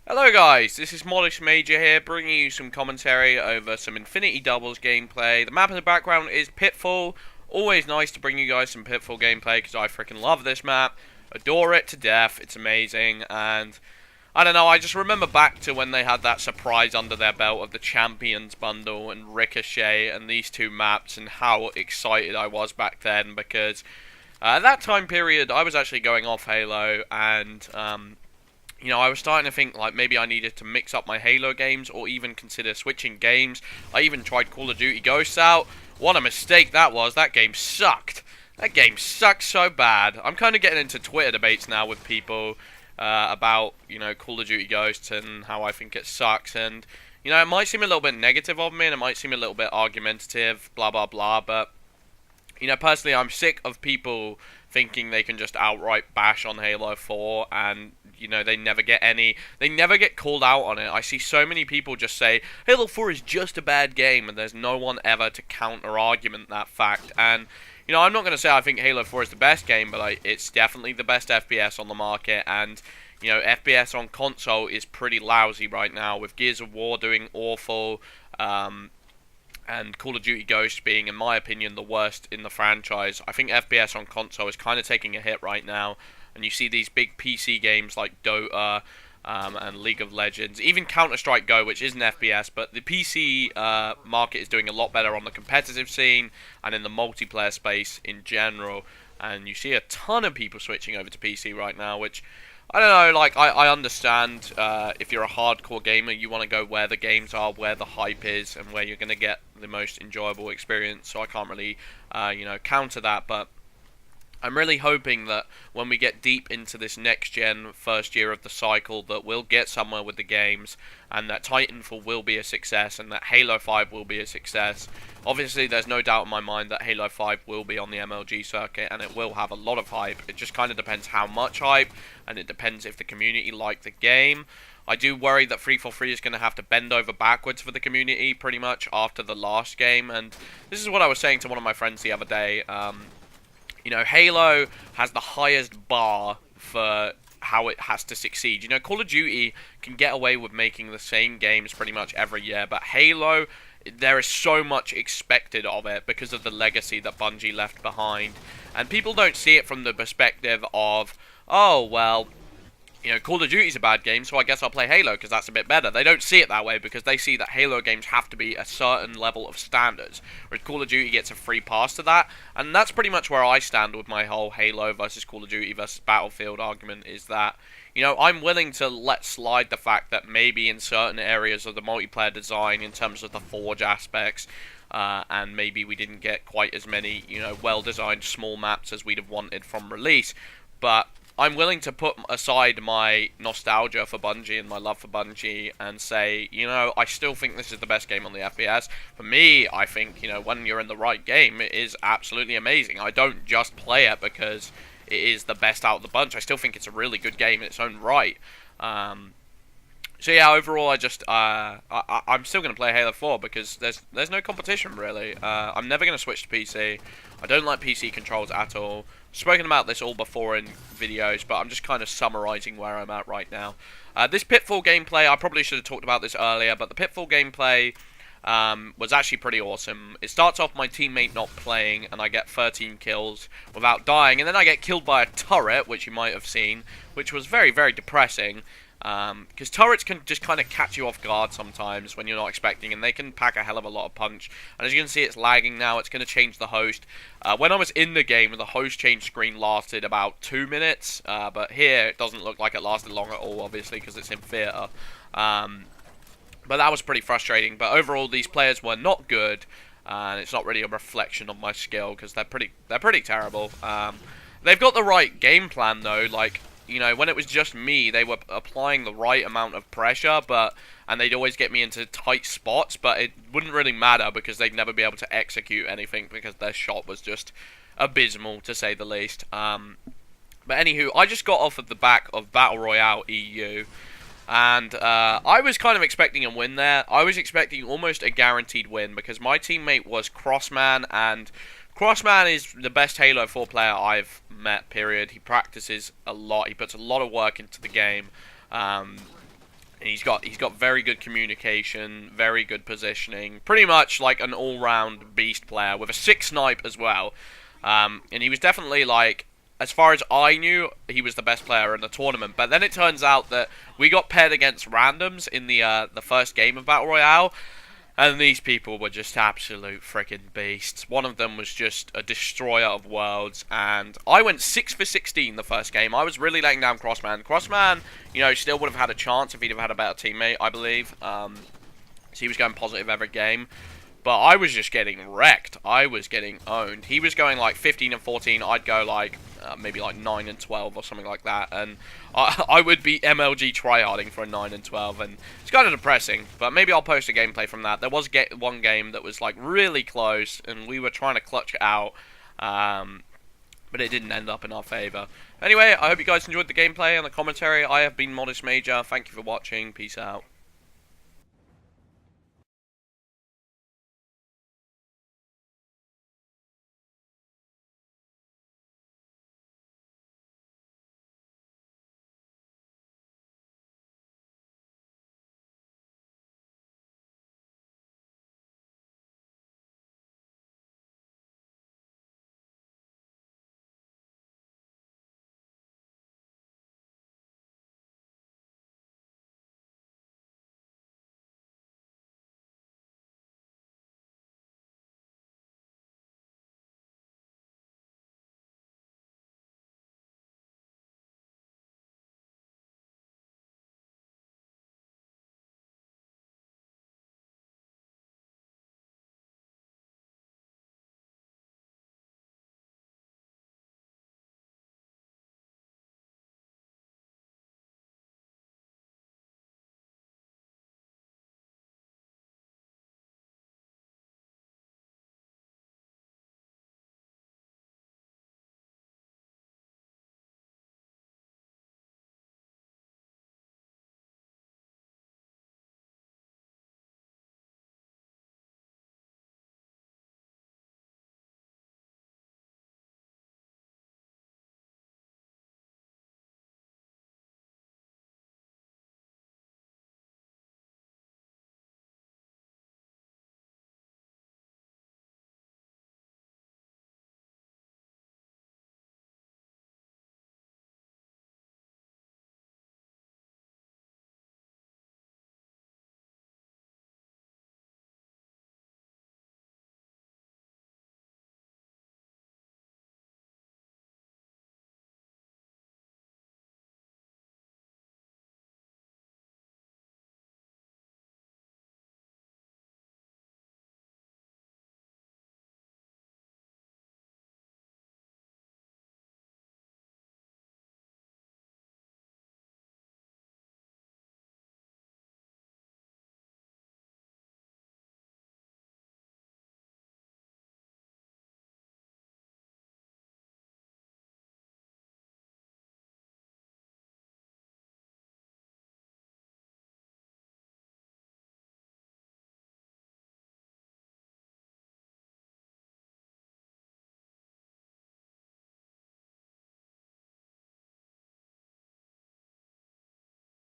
Hello guys, this is Mollish Major here, bringing you some commentary over some Infinity Doubles gameplay. The map in the background is Pitfall. Always nice to bring you guys some Pitfall gameplay because I freaking love this map. Adore it to death, it's amazing, and I don't know, I just remember back to when they had that surprise under their belt of the Champions bundle and Ricochet and these two maps and how excited I was back then because at that time period I was actually going off Halo and I was starting to think like maybe I needed to mix up my Halo games or even consider switching games. I even tried Call of Duty Ghosts out. What a mistake that was. That game sucked. That game sucked so bad. I'm kind of getting into Twitter debates now with people about, Call of Duty Ghosts and how I think it sucks. And, it might seem a little bit negative of me and it might seem a little bit argumentative, blah, blah, blah. But, personally, I'm sick of people thinking they can just outright bash on Halo 4 and they never get called out on it. I see so many people just say Halo 4 is just a bad game and there's no one ever to counter argument that fact. And I'm not going to say I think Halo 4 is the best game, but it's definitely the best FPS on the market, and FPS on console is pretty lousy right now with Gears of War doing awful, and Call of Duty Ghosts being, in my opinion, the worst in the franchise. I think FPS on console is kind of taking a hit right now, and you see these big PC games like Dota and League of Legends, even Counter-Strike Go, which isn't FPS, but the PC market is doing a lot better on the competitive scene and in the multiplayer space in general, and you see a ton of people switching over to PC right now, which I don't know, I understand if you're a hardcore gamer, you want to go where the games are, where the hype is, and where you're going to get the most enjoyable experience, so I can't really, counter that, but I'm really hoping that when we get deep into this next-gen first year of the cycle, that we'll get somewhere with the games, and that Titanfall will be a success, and that Halo 5 will be a success. Obviously, there's no doubt in my mind that Halo 5 will be on the MLG circuit, and it will have a lot of hype. It just kind of depends how much hype, and it depends if the community like the game. I do worry that 343 is going to have to bend over backwards for the community, pretty much, after the last game, and this is what I was saying to one of my friends the other day. Halo has the highest bar for how it has to succeed. Call of Duty can get away with making the same games pretty much every year, but Halo, there is so much expected of it because of the legacy that Bungie left behind. And people don't see it from the perspective of, oh, well, Call of Duty's a bad game, so I guess I'll play Halo because that's a bit better. They don't see it that way because they see that Halo games have to be a certain level of standards, whereas Call of Duty gets a free pass to that, and that's pretty much where I stand with my whole Halo versus Call of Duty versus Battlefield argument, is that, I'm willing to let slide the fact that maybe in certain areas of the multiplayer design, in terms of the Forge aspects, and maybe we didn't get quite as many, well-designed small maps as we'd have wanted from release, but I'm willing to put aside my nostalgia for Bungie and my love for Bungie and say, I still think this is the best game on the FPS. For me, I think, when you're in the right game, it is absolutely amazing. I don't just play it because it is the best out of the bunch. I still think it's a really good game in its own right. So yeah, overall, I'm still going to play Halo 4 because there's no competition, really. I'm never going to switch to PC. I don't like PC controls at all. Spoken about this all before in videos, but I'm just kind of summarizing where I'm at right now. This Pitfall gameplay, I probably should have talked about this earlier, but the Pitfall gameplay was actually pretty awesome. It starts off my teammate not playing, and I get 13 kills without dying, and then I get killed by a turret, which you might have seen, which was very, very depressing. Because turrets can just kind of catch you off guard sometimes when you're not expecting, and they can pack a hell of a lot of punch. And as you can see, it's lagging now. It's going to change the host. When I was in the game, the host change screen lasted about 2 minutes, but here it doesn't look like it lasted long at all, obviously, because it's in theater. But that was pretty frustrating. But overall, these players were not good, and it's not really a reflection of my skill because they're pretty terrible. They've got the right game plan though, when it was just me, they were applying the right amount of pressure, and they'd always get me into tight spots, but it wouldn't really matter because they'd never be able to execute anything because their shot was just abysmal, to say the least. But anywho, I just got off of the back of Battle Royale EU, and I was kind of expecting a win there. I was expecting almost a guaranteed win because my teammate was Crossman, and Crossman is the best Halo 4 player I've met, period. He practices a lot. He puts a lot of work into the game. And he's got very good communication, very good positioning, pretty much like an all-round beast player with a six snipe as well. And he was definitely like, as far as I knew, he was the best player in the tournament. But then it turns out that we got paired against randoms in the first game of Battle Royale. And these people were just absolute freaking beasts. One of them was just a destroyer of worlds. And I went 6 for 16 the first game. I was really letting down Crossman. Crossman, you know, still would have had a chance if he'd have had a better teammate, I believe. So he was going positive every game. But I was just getting wrecked. I was getting owned. He was going like 15 and 14. I'd go like maybe like 9 and 12 or something like that. And I would be MLG tryharding for a 9 and 12. And it's kind of depressing. But maybe I'll post a gameplay from that. There was one game that was like really close. And we were trying to clutch it out. But it didn't end up in our favor. Anyway, I hope you guys enjoyed the gameplay and the commentary. I have been Modest Major. Thank you for watching. Peace out.